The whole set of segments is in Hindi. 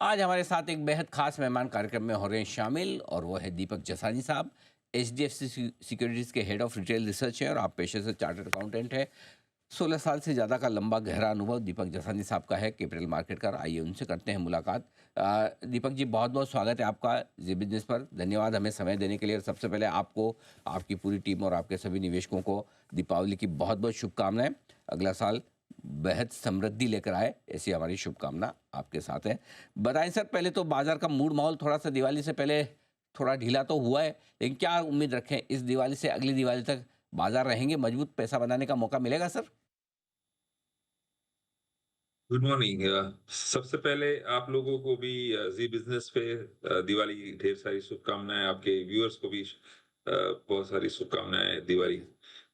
आज हमारे साथ एक बेहद खास मेहमान कार्यक्रम में हो रहे हैं शामिल और वो है दीपक जसानी साहब। एचडीएफसी सिक्योरिटीज़ के हेड ऑफ रिटेल रिसर्च हैं और आप पेशे से चार्टर्ड अकाउंटेंट हैं। 16 साल से ज़्यादा का लंबा गहरा अनुभव दीपक जसानी साहब का है कैपिटल मार्केट का। आइए उनसे करते हैं मुलाकात। दीपक जी, बहुत बहुत स्वागत है आपका जी बिजनेस पर। धन्यवाद हमें समय देने के लिए। और सबसे पहले आपको, आपकी पूरी टीम और आपके सभी निवेशकों को दीपावली की बहुत बहुत शुभकामनाएं। अगला साल बेहद समृद्धि लेकर आए, ऐसी हमारी शुभकामना आपके साथ है। बताएं सर, पहले तो बाजार का मूड माहौल थोड़ा सा दिवाली से पहले थोड़ा ढीला तो हुआ है, लेकिन क्या उम्मीद रखें इस दिवाली से अगली दिवाली तक बाजार रहेंगे मजबूत, पैसा बनाने का मौका मिलेगा सर? Good morning. सबसे पहले आप लोगों को भी जी बिजनेस पे दिवाली की ढेर सारी शुभकामनाएं। आपके व्यूअर्स को भी बहुत सारी शुभकामनाएं दिवाली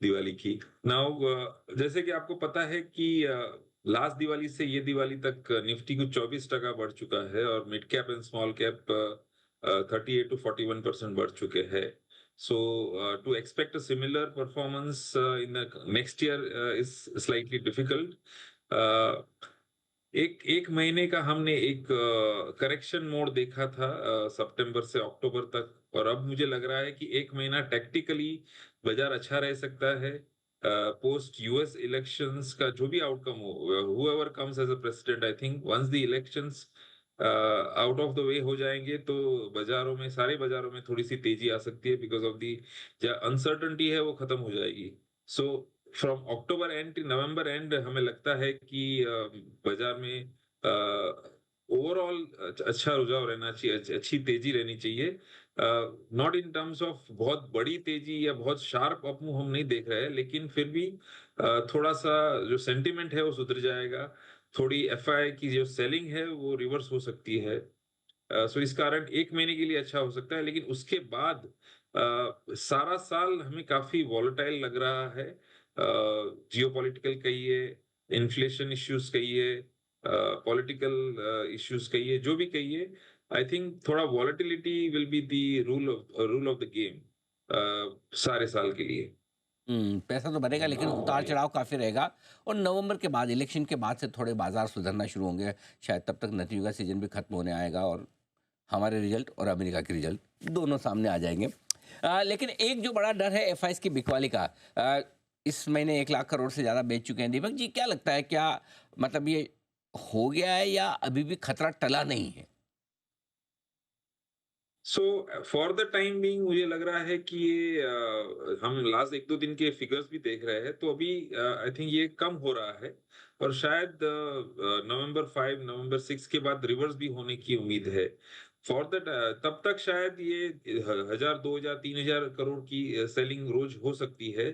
दिवाली की। नाउ जैसे कि आपको पता है कि लास्ट दिवाली से ये दिवाली तक निफ्टी कुछ 24% बढ़ चुका है और mid cap and small cap 38 to 41% बढ़ चुके हैं। So to expect a similar performance in the next year is slightly difficult. एक एक महीने का हमने एक करेक्शन मोड देखा था सितंबर से अक्टूबर तक, और अब मुझे लग रहा है कि एक महीना टैक्टिकली बाजार अच्छा रह सकता है। पोस्ट यूएस इलेक्शंस का जो भी आउटकम हो, whoever comes as a president, I think once the elections out of the way हो जाएंगे तो बाजारों में, सारे बाजारों में थोड़ी सी तेजी आ सकती है। बिकॉज ऑफ दी जो अनसर्टनिटी है वो खत्म हो जाएगी। So from October end to November end हमें लगता है कि बाजार में ओवरऑल अच्छा रुझाव रहना चाहिए, अच्छी तेजी रहनी चाहिए। नॉट इन टर्म्स ऑफ बहुत बड़ी तेजी या बहुत शार्प अप मूव हम नहीं देख रहे हैं, लेकिन फिर भी थोड़ा सा जो सेंटिमेंट है वो सुधर जाएगा। थोड़ी एफआई की जो सेलिंग है वो रिवर्स हो सकती है। सो इस कारण एक महीने के लिए अच्छा हो सकता है, लेकिन उसके बाद सारा साल हमें काफी वॉलेटाइल लग रहा है। जियोपॉलिटिकल कहिए, इन्फ्लेशन इश्यूज कहिए, पॉलिटिकल इश्यूज कहिए, जो भी कहिए, आई थिंक थोड़ा volatility will be the rule of the game सारे साल के लिए। पैसा तो बनेगा लेकिन उतार चढ़ाव काफ़ी रहेगा। और नवंबर के बाद, इलेक्शन के बाद से थोड़े बाजार सुधरना शुरू होंगे। शायद तब तक नतीजों का सीजन भी खत्म होने आएगा और हमारे रिजल्ट और अमेरिका के रिजल्ट दोनों सामने आ जाएंगे। लेकिन एक जो बड़ा डर है एफआईएस की बिकवाली का। इस महीने 1 लाख करोड़ से ज़्यादा बेच चुके हैं। दीपक जी, क्या लगता है, क्या मतलब ये हो गया है या अभी भी खतरा टला नहीं है? So for the time being मुझे लग रहा है कि ये हम लास्ट एक दो दिन के फिगर्स भी देख रहे हैं, तो अभी आई थिंक ये कम हो रहा है। और शायद नवंबर 5 नवंबर 6 के बाद रिवर्स भी होने की उम्मीद है। फॉर दैट तब तक शायद ये 1000 2000 3000 करोड़ की सेलिंग रोज हो सकती है।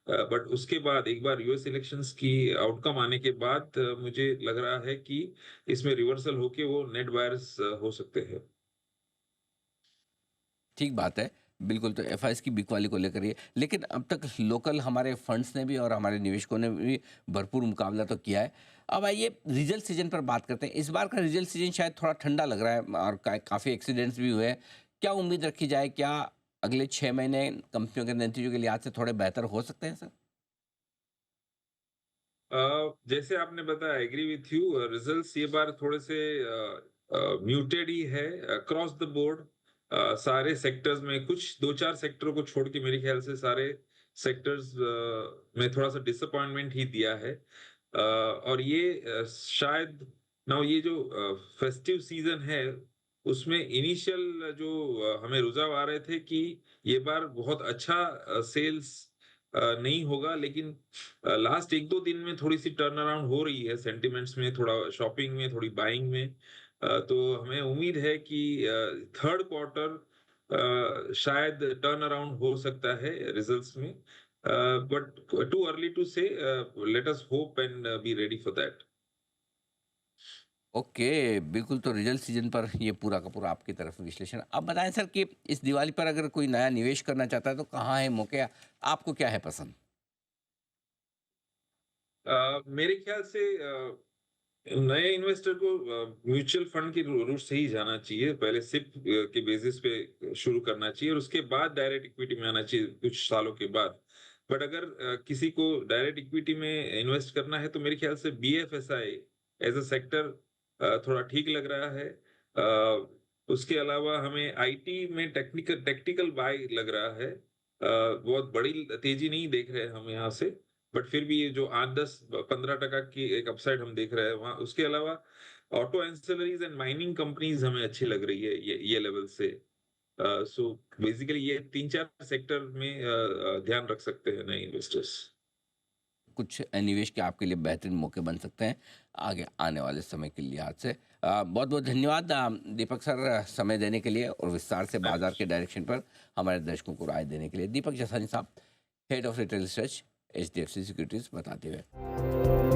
बट उसके बाद एक बार यूएस इलेक्शंस की आउटकम आने के बाद मुझे लग रहा है कि इसमें रिवर्सल होके वो नेट बायर्स हो सकते हैं। ठीक बात है। बिल्कुल, तो एफआईएस की बिकवाली को लेकर ये, लेकिन अब तक लोकल हमारे फंड्स ने भी और हमारे निवेशकों ने भी भरपूर मुकाबला तो किया है। अब आइए रिजल्ट सीजन पर बात करते हैं। इस बार का रिजल्ट सीजन शायद थोड़ा ठंडा लग रहा है और काफ़ी एक्सीडेंट्स भी हुए हैं। क्या उम्मीद रखी जाए, क्या अगले 6 महीने कंपनियों के नतीजों के लिहाज से थोड़े बेहतर हो सकते हैं सर? जैसे आपने बताया, एग्री विथ यू, रिजल्ट्स ये बार थोड़े से म्यूटेड ही है अक्रॉस द बोर्ड। सारे सेक्टर्स में, कुछ दो चार सेक्टरों को छोड़ के मेरे ख्याल से सारे सेक्टर्स में थोड़ा सा डिसअपॉइंटमेंट ही दिया है। और ये शायद ना, ये जो फेस्टिव सीजन है उसमें इनिशियल जो हमें रुझाव आ रहे थे कि ये बार बहुत अच्छा सेल्स नहीं होगा, लेकिन लास्ट एक दो दिन में थोड़ी सी टर्न अराउंड हो रही है सेंटिमेंट्स में, थोड़ा शॉपिंग में, थोड़ी बाइंग में। तो हमें उम्मीद है कि थर्ड क्वार्टर शायद टर्न अराउंड हो सकता है रिजल्ट्स में। बट टू अर्ली टू से, let us hope and be ready for that. Okay, बिल्कुल, तो रिजल्ट सीजन पर ये पूरा का पूरा आपकी तरफ विश्लेषण। अब बताएं सर कि इस दिवाली पर अगर कोई नया निवेश करना चाहता है तो कहाँ है मौके? आपको क्या है पसंद? मेरे ख्याल से नए इन्वेस्टर को म्यूचुअल फंड की रूट से ही जाना चाहिए। पहले सिप के बेसिस पे शुरू करना चाहिए और उसके बाद डायरेक्ट इक्विटी में आना चाहिए कुछ सालों के बाद। बट अगर किसी को डायरेक्ट इक्विटी में इन्वेस्ट करना है तो मेरे ख्याल से बीएफएसआई एज अ सेक्टर थोड़ा ठीक लग रहा है। उसके अलावा हमें आईटी में टेक्निकल बाय लग रहा है। बहुत बड़ी तेजी नहीं देख रहे हैं हम यहाँ से, बट फिर भी ये जो 8-10-15% की एक अपसाइड हम देख रहे हैं वहाँ। उसके अलावा auto ancillaries and mining companies हमें अच्छी लग रही है ये लेवल से। सो बेसिकली ये 3-4 सेक्टर में ध्यान रख सकते हैं नए इन्वेस्टर्स। कुछ निवेश के आपके लिए बेहतरीन मौके बन सकते हैं आगे आने वाले समय के लिहाज से। बहुत बहुत धन्यवाद दीपक सर, समय देने के लिए और विस्तार से बाजार के डायरेक्शन पर हमारे दर्शकों को राय देने के लिए। दीपक जसानी साहब, head of retail research, HDFC securities, बताते हुए।